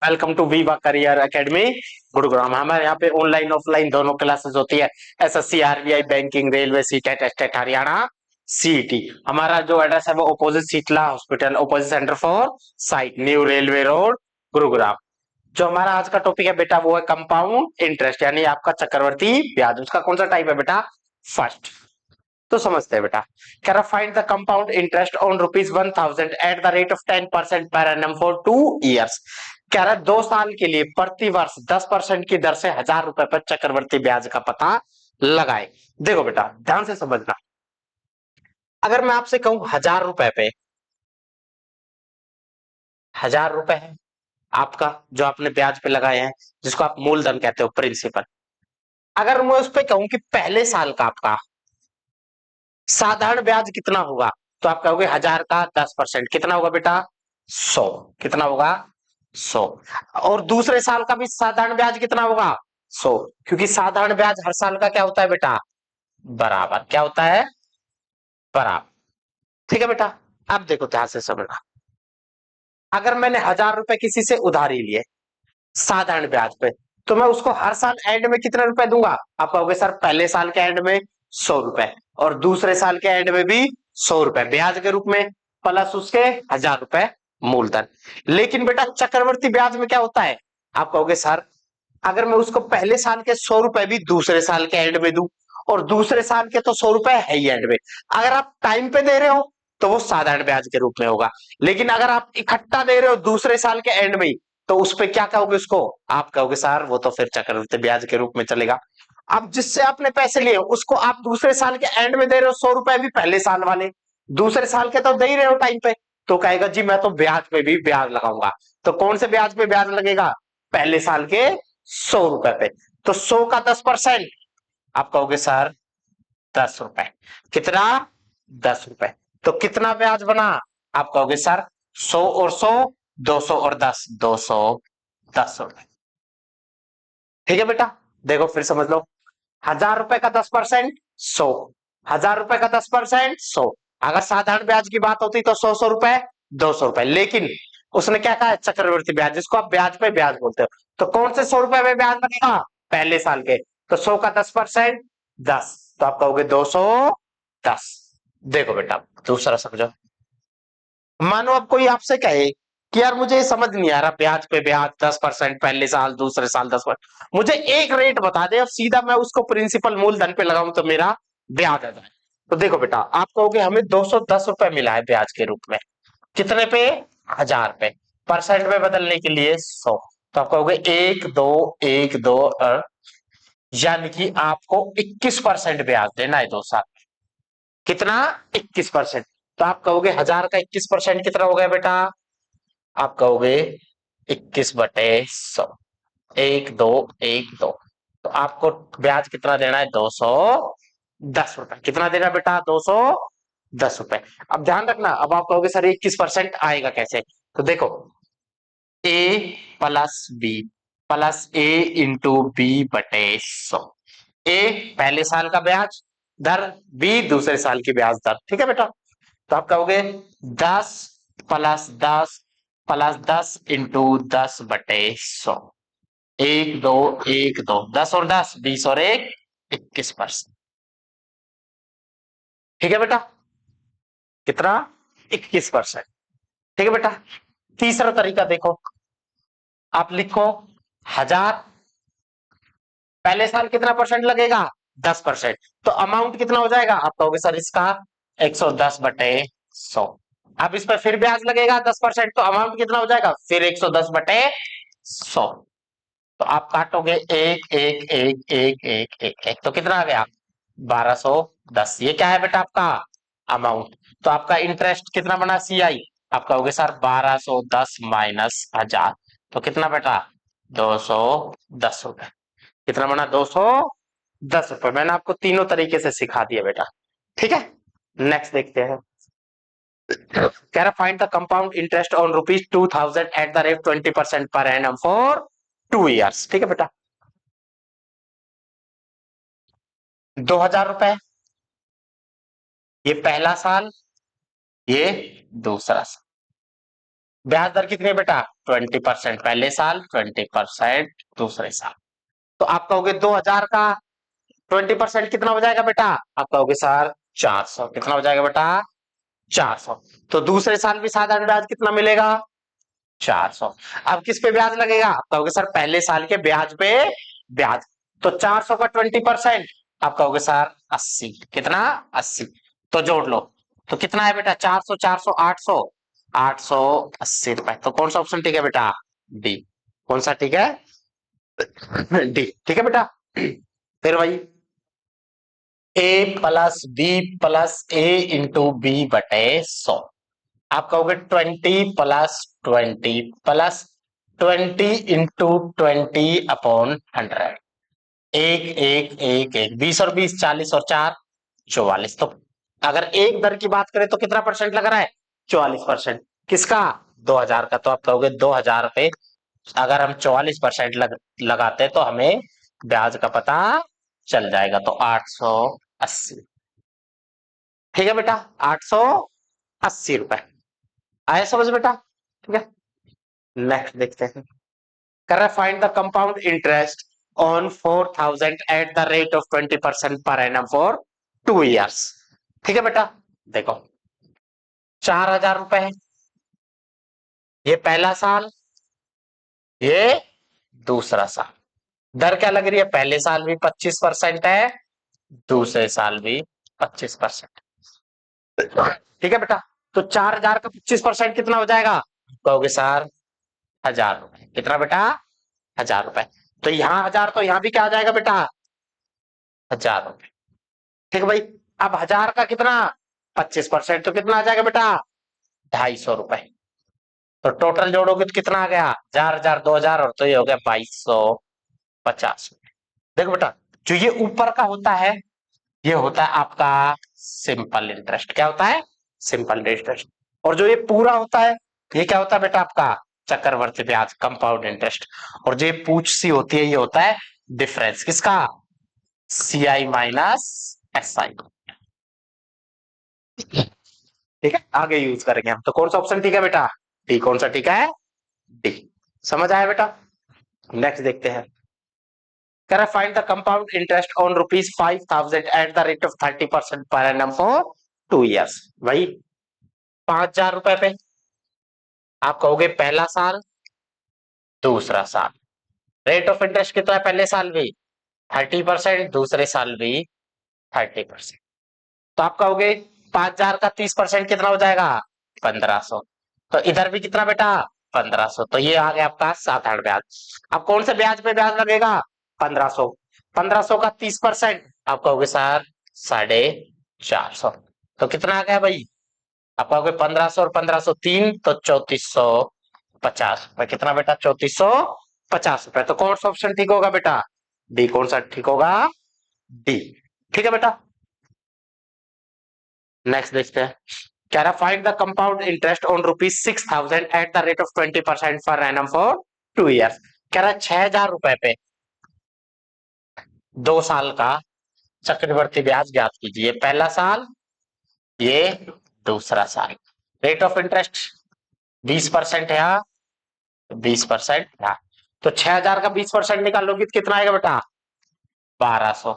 Welcome to Viva career academy Gurugram. हमारे यहाँ पे ऑनलाइन ऑफलाइन दोनों क्लासेस होती है। SSC RBI banking railway CTET state Haryana CET. हमारा जो एड्रेस है वो opposite Sheetla hospital opposite centre for sight new railway road Gurugram. जो हमारा आज का टॉपिक है बेटा वो है कंपाउंड इंटरेस्ट यानी आपका चक्रवर्ती ब्याज। उसका कौन सा टाइप है बेटा? फर्स्ट। तो समझते हैं बेटा। कह रहा find the compound interest on ₹1000 at the rate of 10% per annum for 2 years। कह रहा 2 साल के लिए प्रति वर्ष 10% की दर से ₹1000 पर चक्रवर्ती ब्याज का पता लगाए। देखो बेटा ध्यान से समझना। अगर मैं आपसे कहूं ₹1000 पे ₹1000 है आपका जो आपने ब्याज पे लगाए हैं, जिसको आप मूलधन कहते हो प्रिंसिपल। अगर मैं उस पर कहूं कि पहले साल का आपका साधारण ब्याज कितना होगा, तो आप कहोगे 1000 का 10% कितना होगा बेटा? 100। कितना होगा? 100। और दूसरे साल का भी साधारण ब्याज कितना होगा? 100। क्योंकि साधारण ब्याज हर साल का क्या होता है बेटा? बराबर। क्या होता है? बराबर। ठीक है बेटा। अब देखो ध्यान से समझना। अगर मैंने ₹1000 किसी से उधारी लिए साधारण ब्याज पे, तो मैं उसको हर साल एंड में कितने रुपए दूंगा? आप कहोगे सर पहले साल के एंड में ₹100 और दूसरे साल के एंड में भी ₹100 ब्याज के रूप में, प्लस उसके ₹1000 मूलधन। लेकिन बेटा चक्रवर्ती ब्याज में क्या होता है? आप कहोगे सर अगर मैं उसको पहले साल के ₹100 भी दूसरे साल के एंड में दूं, और दूसरे साल के तो ₹100 है ही एंड में, अगर आप टाइम पे दे रहे हो तो वो साधारण ब्याज के रूप में होगा। लेकिन अगर आप इकट्ठा दे रहे हो दूसरे साल के एंड में, तो उस पर क्या कहोगे? उसको आप कहोगे सर वो तो फिर चक्रवृद्धि ब्याज के रूप में चलेगा। अब जिससे आपने पैसे लिए उसको आप दूसरे साल के एंड में दे रहे हो ₹100 भी पहले साल वाले, दूसरे साल के तो दे ही रहे हो टाइम पे, तो कहेगा जी मैं तो ब्याज पे भी ब्याज लगाऊंगा। तो कौन से ब्याज पे ब्याज लगेगा? पहले साल के ₹100 पे। तो 100 का 10%, आप कहोगे सर ₹10। कितना? ₹10। तो कितना ब्याज बना? आप कहोगे सर 100 और 100, 200 और 10, ₹210। ठीक है बेटा। देखो फिर समझ लो। ₹1000 का 10% 100। ₹1000 का 10% 100। अगर साधारण ब्याज की बात होती तो 100 100 रुपए, ₹200। लेकिन उसने क्या कहा है? चक्रवृद्धि ब्याज, जिसको आप ब्याज पे ब्याज बोलते हो। तो कौन से ₹100 में ब्याज बनेगा? पहले साल के। तो 100 का 10% 10, तो आप कहोगे 210। देखो बेटा दूसरा समझो। मानो अब कोई आपसे कहे कि यार मुझे ये समझ नहीं आ रहा, ब्याज पे ब्याज 10% पहले साल दूसरे साल 10%, मुझे एक रेट बता दे और सीधा मैं उसको प्रिंसिपल मूलधन पे लगाऊं तो मेरा ब्याज आ जाए। तो देखो बेटा आप कहोगे हमें ₹210 मिला है ब्याज के रूप में। कितने पे? 1000 पे। परसेंट में बदलने के लिए 100। तो आप कहोगे एक दो, एक दो, यानी कि आपको 21% ब्याज देना है 2 साल। कितना? 21%। तो आप कहोगे 1000 का 21% कितना हो गया बेटा? आप कहोगे 21/100। एक दो, एक दो। तो आपको ब्याज कितना देना है? ₹210। कितना देना बेटा? ₹210। अब ध्यान रखना, अब आप कहोगे सर 21% आएगा कैसे? तो देखो ए प्लस बी प्लस ए इंटू बी बटे 100। ए पहले साल का ब्याज दर, बी दूसरे साल की ब्याज दर। ठीक है बेटा। तो आप कहोगे 10 प्लस 10 इंटू 10/100। एक दो, एक दो, 10 और 10, 20 और 1, 21%। ठीक है बेटा। कितना? 21%। ठीक है बेटा। तीसरा तरीका देखो। आप लिखो 1000, पहले साल कितना परसेंट लगेगा? 10%। तो अमाउंट कितना हो जाएगा? आप कहोगे सर इसका 110/100। अब इस पर फिर ब्याज लगेगा 10%, तो अमाउंट कितना हो जाएगा? फिर 110/100। तो आप काटोगे एक एक एक एक एक एक एक, तो कितना आ गया? 1210। ये क्या है बेटा? आपका अमाउंट। तो आपका इंटरेस्ट कितना बना? सीआई। आप कहोगे सर 1210 माइनस 1000, तो कितना बेटा? ₹210। कितना बना? ₹210। मैंने आपको तीनों तरीके से सिखा दिया बेटा। ठीक है। नेक्स्ट देखते हैं। कह रहा find the compound interest on ₹2000 at the rate 20% per annum for 2 years। ठीक है बेटा। ₹2000, ये पहला साल, ये दूसरा साल। ब्याज दर कितनी है बेटा? 20% पहले साल, 20% दूसरे साल। तो आप कहोगे 2000 का 20% कितना हो जाएगा बेटा? आप कहोगे सर 400। कितना हो जाएगा बेटा? 400। तो दूसरे साल भी साधारण ब्याज कितना मिलेगा? 400। अब किस पे ब्याज लगेगा? आप कहोगे सर पहले साल के ब्याज पे ब्याज। तो 400 का 20% आप कहोगे सर 80। कितना? 80। तो जोड़ लो। तो कितना है बेटा? 400 400 800, 880 रुपए। तो कौन सा ऑप्शन ठीक है बेटा? डी। कौन सा ठीक है? डी ठीक है बेटा। फिर वही ए प्लस बी प्लस ए इंटू बी बटे 100। आप कहोगे 20 + 20 + 20 × 20 अपॉन 100। एक एक एक एक 20 और 20 40 और 4 44। तो अगर एक दर की बात करें तो कितना परसेंट लग रहा है? 44%। किसका? 2000 का। तो आप कहोगे 2000 पे अगर हम 44% लगाते तो हमें ब्याज का पता चल जाएगा। तो 880। ठीक है बेटा, 880 रुपए आए समझ बेटा? ठीक है, नेक्स्ट देखते हैं। कर रहा है find the compound interest on 4000 at the rate of 20% per annum for 2 years। ठीक है बेटा, देखो 4000 रुपए है, ये पहला साल, ये दूसरा साल। दर क्या लग रही है? पहले साल भी 25% है, दूसरे साल भी 25%। ठीक है बेटा, तो 4000 का 25% कितना हो जाएगा? कहोगे सर 1000 रुपए। कितना बेटा? 1000 रुपए। तो यहां 1000 तो यहां भी क्या आ जाएगा बेटा? 1000 रुपए। ठीक है भाई। अब 1000 का कितना? 25% तो कितना आ जाएगा बेटा? 250 रुपए। तो टोटल जोड़ोगे तो कितना आ गया? 1000 2000 और तो ये हो गया 2250। देखो बेटा, जो ये ऊपर का होता है ये होता है आपका सिंपल इंटरेस्ट। क्या होता है? Simple interest. और जो ये पूरा होता है ये क्या होता है बेटा? आपका चक्रवर्ती ब्याज, कंपाउंड इंटरेस्ट। और जो ये पूछ सी होती है ये होता है डिफरेंस। किसका? CI minus SI। ठीक है, आगे यूज करेंगे हम। तो कौन सा ऑप्शन ठीक है बेटा? डी। कौन सा ठीक है? डी। समझ आया बेटा? नेक्स्ट देखते हैं। कह रहा find the compound interest on ₹5000 at the rate of 30% per annum for 2 years। वही 5000 रुपए पे आप कहोगे पहला साल, दूसरा साल। रेट ऑफ इंटरेस्ट कितना है? पहले साल भी 30%, दूसरे साल भी 30%। तो आप कहोगे 5000 का 30% कितना हो जाएगा? 1500। तो इधर भी कितना बेटा? 1500। तो ये आ गया आपका साधारण ब्याज। अब कौन से ब्याज पे ब्याज लगेगा? 1500। 1500 का 30% आप कहोगे सर 450। तो कितना आ गया भाई? आप कहोगे 1500 और 1503 तो 3450 रुपए। कितना बेटा? 3450 रुपए। तो कौन सा ऑप्शन ठीक होगा बेटा? डी। कौन सा ठीक होगा? डी। ठीक है बेटा, नेक्स्ट देखते हैं। कह रहा find the compound interest on ₹6000 at the rate of 20% per annum for 2 years। कह रहा 6000 रुपए पे 2 साल का चक्रवर्ती ब्याज ज्ञात कीजिए। पहला साल, ये दूसरा साल। रेट ऑफ इंटरेस्ट 20% है यहाँ, 20% यहाँ। तो 6000 का 20% निकालोगे तो कितना आएगा बेटा? 1200।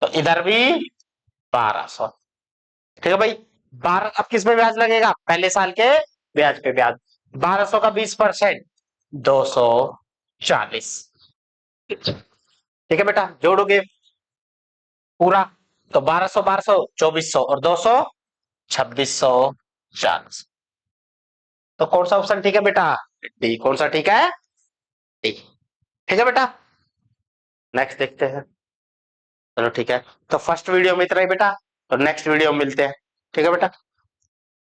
तो इधर भी 1200। ठीक है भाई। 12 अब किस पे ब्याज लगेगा? पहले साल के ब्याज पे ब्याज। 1200 का 20% 240। ठीक है बेटा, जोड़ोगे पूरा तो 1200 1200 2400 और 200 2640। तो कौन सा ऑप्शन ठीक है बेटा? डी। कौन सा ठीक है? डी। ठीक है बेटा, नेक्स्ट देखते हैं। चलो ठीक है, तो फर्स्ट वीडियो में इतना ही बेटा, तो नेक्स्ट वीडियो में मिलते हैं। ठीक है बेटा।